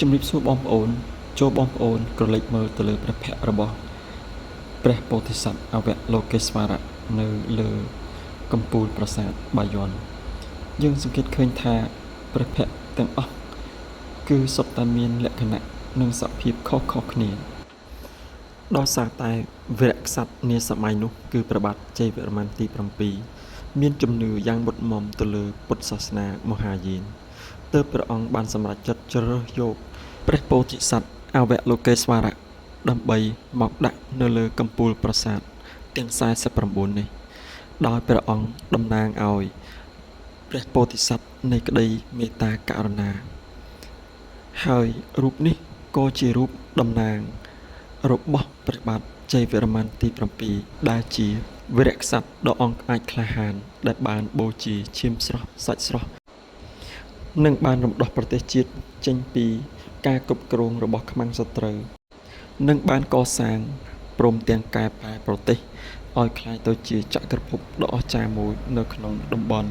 ជំរាបសួរបងប្អូនចូលបងប្អូនក្រឡេកមើលទៅលើព្រះភ័ក្ត្ររបស់ព្រះពោធិសត្វអវលោកេស្វរៈនៅលើកំពូលប្រាសាទបាយ័នយើងសង្កេតឃើញថាព្រះភ័ក្ត្រទាំងអស់គឺសុទ្ធតែមានលក្ខណៈនិងសភាពខុសៗគ្នាដោយសារតែវីរក្សត្រនាសម័យនោះគឺព្រះបាទជ័យវរ្ម័នទី7មានជំនឿយ៉ាងមុតមមទៅលើពុទ្ធសាសនាមហាយានទើបព្រះអង្គបានសម្រេចចិត្តជ្រើសរើសយកព្រះពោធិសត្វអវលោកេស្វរៈដើម្បីមកដាក់នៅលើកំពូលប្រាសាទទាំង49នេះដោយព្រះអង្គតំណាងឲ្យព្រះពោធិសត្វនៃក្តីមេត្តាករុណាហើយរូបនេះក៏ជារូបតំណាងរបស់ព្រះបាទជ័យវរ្ម័នទី7ដែលជាវីរក្សត្រដ៏អង់អាចក្លាហានដែលបានបូជាឈាមស្រស់សាច់ស្រស់និងបានរំដោះប្រទេសជាតិចេញពីការគ្រប់គ្រងរបស់ខ្មាំងសត្រូវនិងបានកសាងព្រមទាំងកែប្រែប្រទេសឲ្យក្លាយទៅជាចក្រភពដ៏អស្ចារ្យមួយនៅក្នុងតំបន់